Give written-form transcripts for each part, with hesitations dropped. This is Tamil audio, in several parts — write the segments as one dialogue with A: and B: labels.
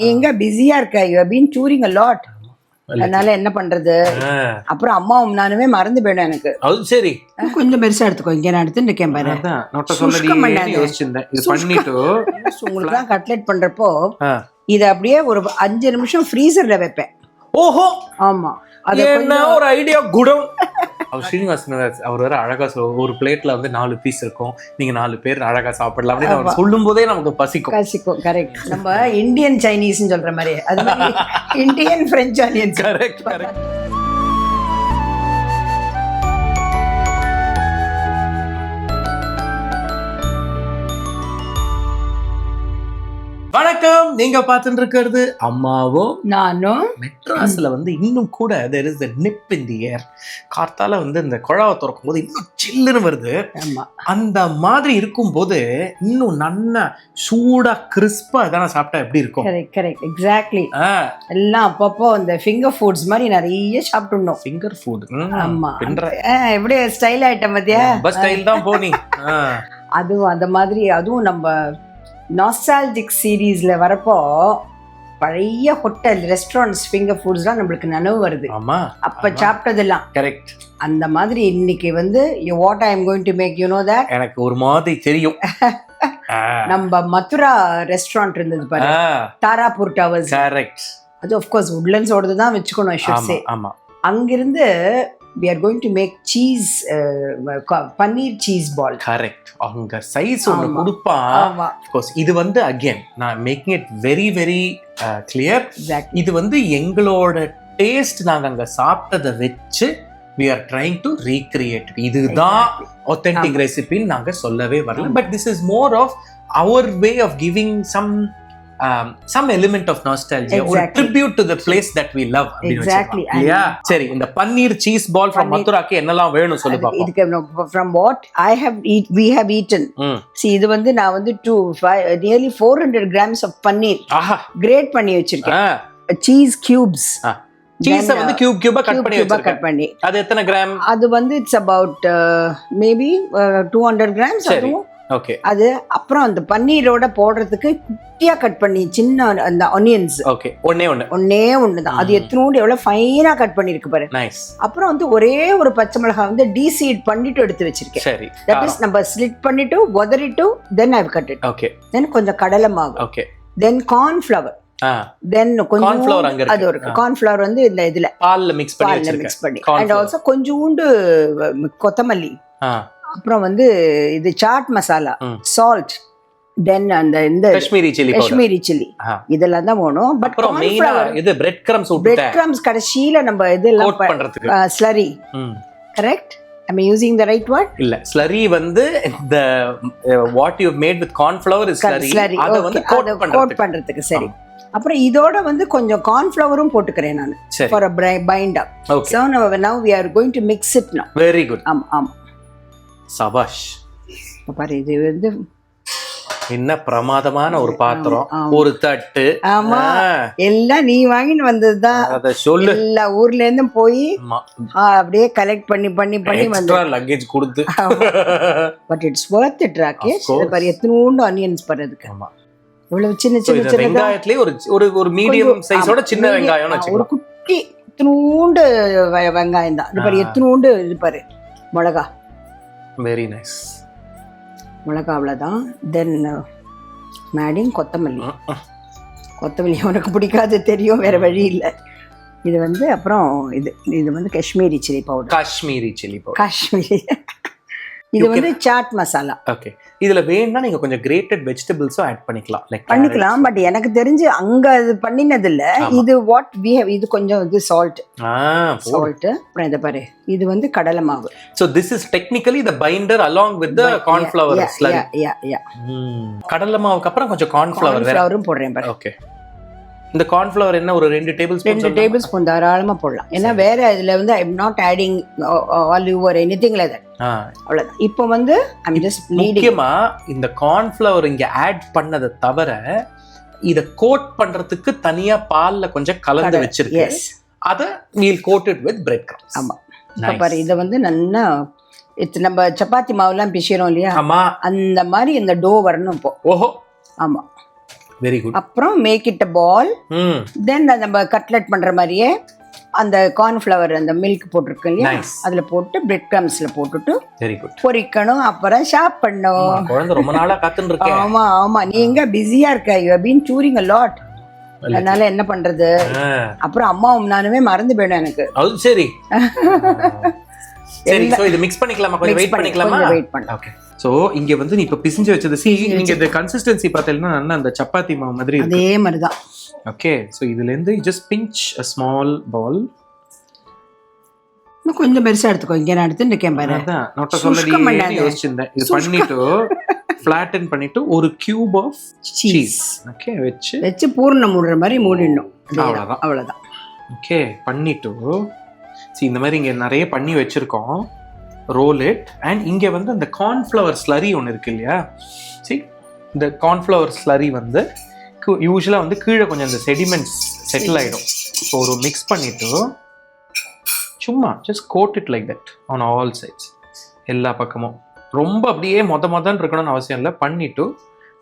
A: எங்க பிஸியா இருக்க, you have been touring a lot. அதனால என்ன பண்றது, அப்புறம் அம்மாவும் நானுமே மறந்து போயிடும் எனக்கு.
B: அது சரி,
A: கொஞ்சம் பெருசா எடுத்துக்கோ. இங்க நான் எடுத்துட்டு இருக்கேன் பாரு. உங்களுக்கு தான் கட்லெட் பண்றப்போ இத அப்படியே ஒரு 5 நிமிஷம் ஃப்ரீசர்ல வைப்பேன்.
B: ஓஹோ,
A: ஆமா,
B: அது என்ன ஒரு ஐடியா குடம். அவர் ஸ்ரீனிவாசன் அவர் வேற அழகா ஒரு பிளேட்ல வந்து 4 பீஸ் இருக்கும், நீங்க 4 பேர் அழகா சாப்பிடலாம் அப்படின்னு அவர் சொல்லும் போதே நமக்கு பசிக்கும்.
A: கரெக்ட். நம்ம இந்தியன் சைனீஸ் சொல்ற மாதிரி, அது மாதிரி Indian French onion.
B: Correct correct. வணக்கம், நீங்க பார்த்துட்டு இருக்கிறது அம்மாவும்
A: நானும்.
B: மெட்ராஸ்ல வந்து இன்னும் கூட there is a nip in the air. கார்த்தால வந்து இந்த குழாவை திறக்கும் போது இன்னும் சில்லுன்னு வருது. அந்த மாதிரி இருக்கும் போது இன்னும் நல்ல சூடா கிறிஸ்பா இதெல்லாம் சாப்பிட்டா எப்படி இருக்கும்?
A: Correct exactly. எல்லாம் அப்பப்போ இந்த ஃபிங்கர் ஃபுட்ஸ் மாதிரி நிறைய சாப்பிட்டுடணும்.
B: Finger food.
A: ஆமா, எப்படி ஸ்டைல் ஐட்டம் பத்தியா?
B: ஸ்டைல் தான் போனி.
A: அதுவும் அந்த மாதிரி, அதுவும் நம்ம நாஸ்டால்ஜிக் சீரீஸ்ல வரப்போ பழைய ஹோட்டல் ரெஸ்டாரண்ட்ஸ் ஃபிங்கர் ஃபுட்ஸ்லாம் நம்மளுக்கு நினைவு வருது. அப்ப சாப்பிட்டதெல்லாம்.
B: கரெக்ட்.
A: அந்த மாதிரி இன்னைக்கு வந்து what I am going to make, you know that?
B: எனக்கு ஒரு மாதிரி தெரியும்.
A: நம்ம மதுரா ரெஸ்டாரண்ட் இருந்தது பாரு, தாராபுர் டவர்ஸ்.
B: கரெக்ட்.
A: அது ஆஃப் கோர்ஸ் உட்லண்ட்ஸ் ஓடது தான் வெச்சுக்கணும், ஐ ஷுட் சே.
B: ஆமா.
A: அங்கிருந்து we are going to make cheese paneer cheese ball.
B: Correct. அவங்க சைஸ் ஒன்னு கொடுப்பான். of course இது வந்து again நான் making it very very clear. இது வந்து எங்களோட டேஸ்ட் நாங்க அங்க சாப்பிட்டதை வச்சு we are trying to recreate. இதுதான் authentic recipe நாங்க சொல்லவே வரல. but this is more of our way of giving some element of nostalgia, or tribute to the place that we love.
A: Exactly.
B: Yeah. சரி, இந்த பன்னீர் சீஸ் பால் from மதுராக்கு என்னலாம் வேணும் சொல்லு பாப்போம்.
A: இதுக்கு from what we have eaten. See, இது வந்து நான் வந்து nearly 400 grams of paneer grate பண்ணி வச்சிருக்கேன். Cheese cubes.
B: சீஸ வந்து கியூபா கட் பண்ணி. அது எத்தனை கிராம்? அது
A: வந்து இட்ஸ் about maybe 200 grams. அதுவும்
B: ஓகே.
A: அது அப்புறம் அந்த பன்னீரோட போடுறதுக்கு குட்டியா கட் பண்ணி சின்ன அந்த ஆனியன்ஸ்.
B: ஓகே. ஒண்ணே
A: ஒண்ணு தான். அது எத்தனோண்டு எவ்வளவு ஃபைனா கட் பண்ணிருக்கு பாரு.
B: நைஸ்.
A: அப்புறம் வந்து ஒரே ஒரு பச்சை மிளகாய் வந்து டீசீட் பண்ணிட்டு எடுத்து வச்சிருக்கேன்.
B: சரி.
A: தட் இஸ் நம்ம ஸ்லிட் பண்ணிட்டு உதறிட்டு then I have cut it.
B: Okay.
A: then கொஞ்சம் கடலை மாவு.
B: Okay.
A: then corn flour. then கொஞ்சம் அது ஒரு corn flour வந்து இதுல
B: பால்ல மிக்ஸ் பண்ணி
A: and also கொஞ்சூண்டு கொத்தமல்லி. அப்புறம் வந்து இது சாட் மசாலா, சால்ட், தென் அந்த இந்த
B: காஷ்மீரி சில்லி
A: இதெல்லாம் தான் வேணும். பட்
B: இது பிரெட் கிரம்ஸ்
A: கடைசியில நம்ம இதெல்லாம்
B: பண்றதுக்கு
A: slurry. Correct. am I using the right word?
B: இல்ல, ஸ்லரி வந்து the what you have made with corn flour is slurry. அத வந்து கோட்
A: பண்றதுக்கு. சரி. அப்புறம் இதோட வந்து கொஞ்சம் கார்ன் ஃப்ளவரும் போட்டுக்கிறேன் நான் for a bind up. So now we are going to mix it now.
B: Very good.
A: ஆமா.
B: சபாஷ்.
A: பாரு, இது வந்து
B: என்ன பிரமாதமான ஒரு பாத்திரம், ஒரு தட்டு.
A: ஆமா, எல்லாம் நீ வாங்கிட்டு வந்ததுதான்.
B: அத சொல்லு.
A: எல்லா ஊர்ல இருந்தும் போய் அப்படியே கலெக்ட் பண்ணி
B: வந்து லக்கேஜ் கொடுத்து.
A: But it's Worth it Rakesh. பாரு எத்தனோண்டு ஆனியன்ஸ் பறதுக்கு.
B: ஆமா,
A: இவ்வளவு சின்ன
B: வெங்காயத்திலே ஒரு மீடியம் சைஸோட சின்ன வெங்காயம்
A: ஒரு குட்டி எத்தனோண்டு வெங்காயம் தான். இது பாரு எத்தனோண்டு. இது பாரு மிளகா.
B: Very nice.
A: மிளகா அவ்வளோதான். தென் மேடிங் கொத்தமல்லி. உனக்கு பிடிக்காது தெரியும், வேற வழி இல்லை. இது வந்து அப்புறம் இது வந்து காஷ்மீரி சில்லி பவுடர். இது வந்து சாட் மசாலா.
B: ஓகே. இதுல வேணும்னா நீங்க கொஞ்சம் கிரேட்டட் வெஜிடபிள்ஸும் ஆட் பண்ணிக்கலாம்.
A: பட் எனக்கு தெரிஞ்சு அங்க அது பண்ணினது இல்ல. இது வாட் we have, இது கொஞ்சம் இது சால்ட். அப்புறம் இத பாரு, இது வந்து கடலை மாவு.
B: So this is technically the binder along with the corn flour slurry.
A: Yeah.
B: கடலை மாவுக்கு அப்புறம் கொஞ்சம் corn flour
A: போடுறேன் பாரு.
B: ஓகே. இந்த கார்ன் ஃப்ளவர் என்ன ஒரு 2 டேபிள் ஸ்பூன்
A: தாராளமா போடலாம். ஏன்னா வேற இதுல வந்து I am not adding olive or anything like that. அவ்வளவுதான். இப்போ வந்து ஐ அம் ஜஸ்ட் லீடிங்.
B: முக்கியமா இந்த கார்ன் ஃப்ளவர் இங்க ஆட் பண்ணத தவிர இத கோட் பண்றதுக்கு தனியா பால்ல கொஞ்சம் கலந்து வச்சிருக்கேன். அத we'll coat it with bread crumbs.
A: ஆமா. இப்ப பாரு, இத வந்து நல்லா நம்ம சப்பாத்தி மாவுலாம் பிசிறோம் இல்லையா, அந்த மாதிரி இந்த டோ வரணும் இப்போ.
B: ஓஹோ.
A: ஆமா.
B: Very good.
A: அப்புறம் மேக் இட் அ பால். தென் நம்ம கட்லெட் பண்ற மாதிரியே அந்த கார்ன்ஃப்ளவர் அந்த மில்க் போட்டிருக்கு இல்லையா, அதுல போட்டு பிரெட் கிரம்ஸ்ல போட்டுட்டு
B: வெரி குட்
A: பொரிக்கணும். அப்புறம் ஷாப் பண்ணணும்.
B: குழந்தை ரொம்ப நாளா காத்துன்னு இருக்கேன்.
A: ஆமா ஆமா, நீங்க பிஸியா இருக்க, you have been touring a lot. அதனால என்ன பண்றது, அப்புறம் அம்மாவும் நானுமே மறந்து போயிடும் எனக்கு.
B: அது சரி சரி. சோ இது மிக்ஸ் பண்ணிக்கலாமா? கொஞ்சம் வெயிட் பண்ணிக்கலாமா?
A: வெயிட் பண்ணலாம்.
B: ஓகே. சோ இங்க வந்து நீ இப்ப பிசிஞ்சு வச்சது நீங்க இந்த கன்சிஸ்டன்சி பார்த்தீங்கன்னா நல்லா அந்த சப்பாத்தி மாவு மாதிரி
A: அதே மாதிரி தான்.
B: ஓகே. சோ இதுல இருந்து just pinch a small ball.
A: இன்னும் கொஞ்சம் பெருசா எடுத்துக்கோ. இங்க நான் எடுத்துட்டு இருக்கேன் பாரு.
B: அதான் நோட்ட சொல்லடி யோசிச்சிருந்தேன். இது பண்ணிட்டு flatten பண்ணிட்டு ஒரு cube of cheese ஓகே வெச்சு
A: பூர்ண மூடுற மாதிரி மூடிடணும். அவ்வளவுதான்.
B: ஓகே பண்ணிட்டு இந்த மாதிரி இங்க நிறைய பண்ணி வச்சிருக்கோம். Role it. அண்ட் இங்க வந்து அந்த கார்ன்ஃப்ளவர் ஸ்லரி ஒன்று இருக்கு இல்லையா, இந்த கார்ன்ஃப்ளவர் ஸ்லரி வந்து யூஸ்வலாக வந்து கீழே கொஞ்சம் அந்த செடிமெண்ட்ஸ் செட்டில் ஆகிடும். ஸோ ஒரு மிக்ஸ் பண்ணிட்டு சும்மா just coat it like that on all sides, எல்லா பக்கமும். ரொம்ப அப்படியே மொதன்னு இருக்கணும்னு அவசியம் இல்லை. பண்ணிட்டு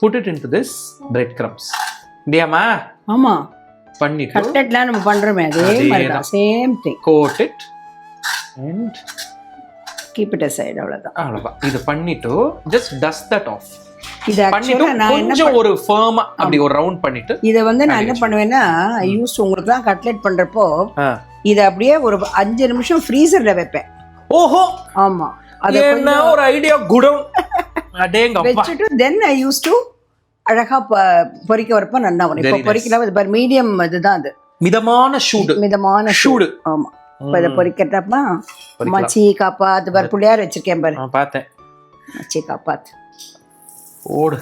B: put it into this bread crumbs. இல்லையாமா?
A: ஆமா,
B: பண்ணிட்டு
A: கட்லெட்லாம் நம்ம பண்றோமே அதே மாதிரி தான், same thing.
B: Coat it and
A: keep it aside. அவ்வளவுதான்.
B: இது பண்ணிட்டு ஜஸ்ட் டஸ்ட் தட் ஆஃப்.
A: இத
B: பண்ணிட்டு கொஞ்சம் ஒரு ஃபர்மா அப்படி ஒரு ரவுண்ட் பண்ணிட்டு
A: இத வந்து நான் என்ன பண்ணுவேன்னா, யூஸ் உங்களுக்கு தான் கட்லெட் பண்றப்போ இத அப்படியே ஒரு 5 நிமிஷம் ஃப்ரீசர்ல வைப்பேன்.
B: ஓஹோ,
A: ஆமா.
B: அது என்ன ஒரு ஐடியா. குடோன் அடேங்கப்பா.
A: வெச்சிட்டு தென் ஐ யூஸ் டு அழகா பொரிக்க வரப்ப நல்லா வரும். இப்போ பொரிக்கலாம், இது பாரு மீடியம், இதுதான் அது, மிதமான சூடு. ஆமா. இப்போ இதை பொரிக்கிறப்ப மச்சி காப்பாத்து பாரு, புள்ளியார் வச்சிருக்கேன் பாரு.
B: பார்த்தேன்.
A: மச்சி காப்பாத்து
B: ஓடு.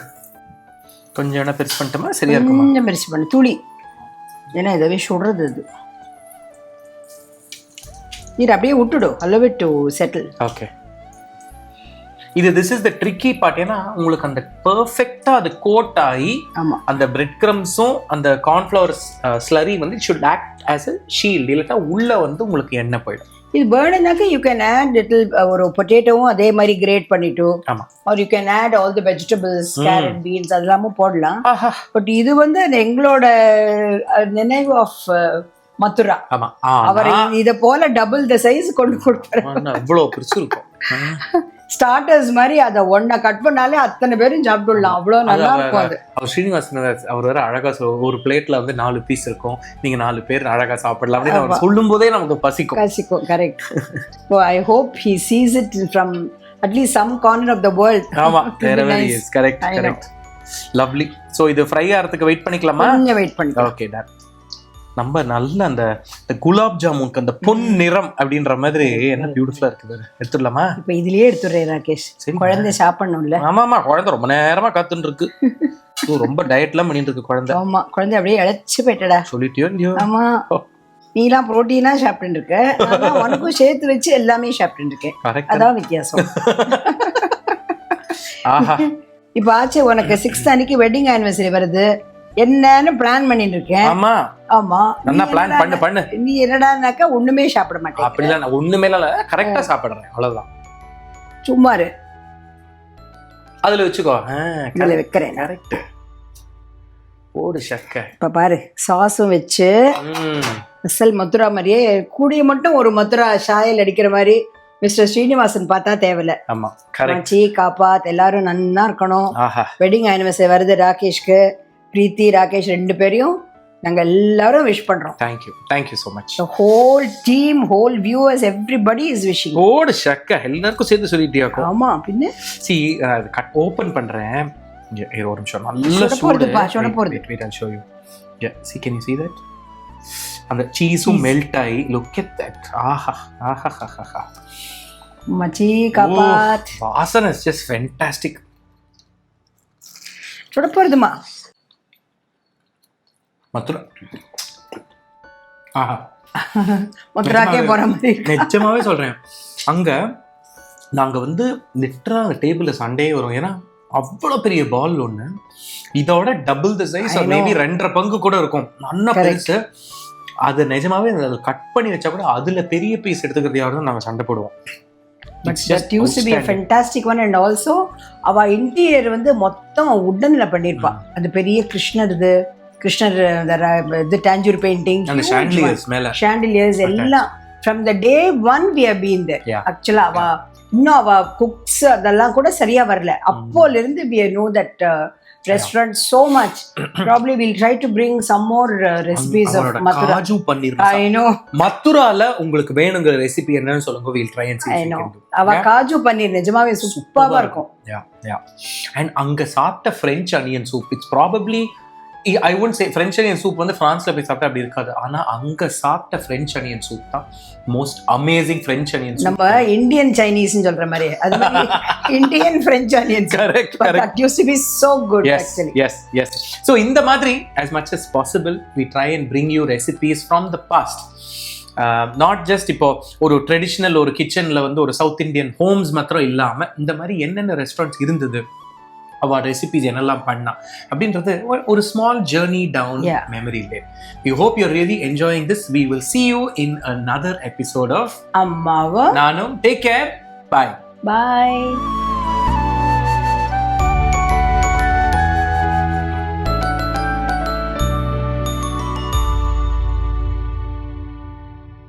B: கொஞ்சம் என்ன பெருசு பண்ணிட்டோமா? சரியா இருக்குமா?
A: கொஞ்சம் பெருசு பண்ணு, துளி. ஏன்னா இதவே சுடுறது இது. நீர் அப்படியே விட்டுடும், allow it to settle.
B: Okay. This is the tricky part. ஏன்னா உங்களுக்கு அந்த பெர்ஃபெக்ட்டா அது கோட் ஆகி அந்த பிரெட் கிரம்ஸும் அந்த கார்ன்ஃப்ளவர் ஸ்லரி வந்து it should act as a shield. இல்லட்டா உள்ள வந்து உங்களுக்கு எண்ணெய் போயிடும்.
A: இது பர்னாக்க யூ கேன் ஆட் லிட்டில் ஒரு பொட்டேட்டோவும் அதே மாதிரி கிரேட் பண்ணிட்டு, or you can add all the vegetables, carrot, beans அதெல்லாமும் போடலாம். பட் இது வந்து எங்களோட நினைவு ஆஃப் மதுரா. அவர் இத போல டபுள் த சைஸ் கொண்டு கொடுப்பாரு.
B: அவ்வளவு பெருசு இருக்கும்.
A: ஸ்டார்டர்ஸ் மாதிரி அதை ஒன்ன கட் பண்ணாலே அத்தனை பேரும் சாப்பிட்டுடலாம். அவ்வளவு நல்லா இருக்கும் அது.
B: அவர் ஸ்ரீனிவாசன் அவர் வேற அழகா ஒரு பிளேட்ல வந்து 4 பீஸ் இருக்கும், நீங்க 4 பேர் அழகா சாப்பிடலாம் அப்படின்னு அவர் சொல்லும் போதே நமக்கு பசிக்கும்.
A: Correct. So I hope he sees it from at least some corner of the world.
B: ஆமா, wherever he is. correct. lovely. So இது ஃப்ரை ஆறதுக்கு வெயிட் பண்ணிக்கலாமா?
A: கொஞ்சம் வெயிட் பண்ணிக்கலாம்.
B: Okay, done. நம்ம நல்ல அந்த குலாப் ஜாமுனுக்கு அந்த பொன் நிறம் அப்படின்ற மாதிரி என்ன பியூட்டிஃபுல்லா இருக்குது. எடுத்துடலாமா?
A: இப்ப இதுலயே எடுத்துடுறேன் ராகேஷ். குழந்தை சாப்பிடணும்ல.
B: ஆமாமா, குழந்தை ரொம்ப நேரமா காத்துன்னு இருக்கு. ரொம்ப டயட்லாம் பண்ணிட்டு இருக்கு குழந்தை.
A: ஆமா, குழந்தை அப்படியே இழைச்சு போயிட்டடா.
B: சொல்லிட்டியோ இல்லையோ?
A: ஆமா, நீலாம் புரோட்டீனா சாப்பிட்டு இருக்க, நான் உனக்கும் சேர்த்து வச்சு எல்லாமே சாப்பிட்டு இருக்கேன். அதான் வித்தியாசம்.
B: ஆஹா.
A: இப்ப ஆச்சு உனக்கு 6th அன்னைக்கு வெட்டிங் ஆனிவர்சரி வருது. என்னன்னு பிளான் பண்ணிட்டு இருக்கேன். ஆமா,
B: நல்லா பிளான் பண்ணு.
A: நீ என்னடானாக்கா ஒண்ணுமே சாப்பிட மாட்டேன்.
B: அப்படிலாம் நான் ஒண்ணுமே இல்ல, கரெக்ட்டா சாப்பிடுறேன், அவ்வளவுதான்.
A: சும்மா இரு,
B: அதுல வெச்சுக்கோ.
A: இதுல வைக்கிறேன்.
B: கரெக்ட். போடு சக்க.
A: இப்ப பாரு, சாஸும் வச்சு அசல் மதுரா மாதிரியே கூடிய மட்டும் ஒரு மதுரா ஷாயல் அடிக்கிற மாதிரி மிஸ்டர் ஸ்ரீனிவாசன் பார்த்தா தேவையில்ல.
B: ஆமா, கரெக்ட்.
A: சீ காப்பாத் எல்லாரும் நன்னா இருக்கணும். வெட்டிங் ஆனிவர்சரி வருது ராகேஷ்க்கு. பிரீத்தி, ராகேஷ் 2 பேரையும் நாங்க எல்லாரும் விஷ் பண்றோம்.
B: thank you so much.
A: The whole team, whole viewers, everybody is wishing.
B: ஓடு சக்க, எல்லாருக்கும் சேர்த்து சொல்லிட்டியாக்கோ?
A: ஆமா, பின்ன
B: கட் ஓபன் பண்றேன். இங்க ஒரு நிமிஷம். நல்ல சூடு போறது. wait I'll show you. see, can you see that? அந்த சீஸும் மெல்ட் ஆகி, look at that. ஆஹா.
A: மச்சி காப்பாத்.
B: வாசனை is just fantastic.
A: சுட போறதுமா
B: மதுரா. ஆஹா,
A: மதுராக்கே போற மாதிரி.
B: நிஜமாவே சொல்றேன், அங்க நாங்க வந்து லிட்டரா அந்த டேபிள்ல சண்டையே வரும். ஏன்னா அவ்வளவு பெரிய பால் ஒண்ணு, இதோட டபுள் த சைஸ், மேபி 2.5 பங்கு கூட இருக்கும். நல்லா பெருசு. அது நிஜமாவே கட் பண்ணி வச்சா கூட அதுல பெரிய பீஸ் எடுத்துக்கிறது யாரும் நாங்க சண்டை போடுவோம்.
A: But
B: It's
A: that
B: just
A: used to be a
B: outstanding.
A: fantastic one. And also அவ இன்டீரியர் வந்து மொத்தம் உட்டன்ல பண்ணிருப்பா. அது பெரிய கிருஷ்ணர் இது டாஞ்சூர் பெயிண்டிங்,
B: அந்த chandeliers மேல
A: சாண்டிலியர்ஸ் எல்லாம் from the day one we have been there.
B: Yeah.
A: Actually அவ இன்னும் அவ குக்ஸ் அதெல்லாம் கூட சரியா வரல. அப்போல இருந்து we know that restaurant so much. Probably we'll try to bring some more recipes of Mathura.
B: Kaju paneer
A: I know.
B: மதுரால உங்களுக்கு வேணுங்கிற ரெசிபி என்னன்னு சொல்லுங்க. we'll try and see
A: I
B: if we
A: know.
B: can do.
A: அவ காஜு பன்னீர் நிஜமாவே சூப்பரா இருக்கும்.
B: Yeah. And அங்க சாப்பிட்ட French onion soup, it's probably I wouldn't say French onion soup வந்து பிரான்ஸ்ல போய் சாப்பிட்டா அப்படி இருக்காது. ஆனா அங்க சாப்பிட்ட French onion soup தான் most amazing French onion soup.
A: நம்ம இந்தியன் சைனீஸ்னு சொல்ற மாதிரி அது மாதிரி Indian French onion soup.
B: Correct.
A: That used to be so good actually.
B: Yes. So இந்த மாதிரி as much as possible we try and bring you recipes from the past. Not just இப்போ ஒரு ட்ரெடிஷ்னல் ஒரு கிச்சன்ல வந்து ஒரு சவுத் இந்தியன் ஹோம்ஸ் மாத்திரம் இல்லாம இந்த மாதிரி என்னென்ன ரெஸ்டாரண்ட்ஸ் இருந்தது, அவ ரெசிபிஸ் என்னெல்லாம் பண்ணா அப்படின்றது ஒரு small journey down memory lane. We hope you're really enjoying this. We will see you in another episode of
A: அம்மாவா
B: நானும். Take care. Bye.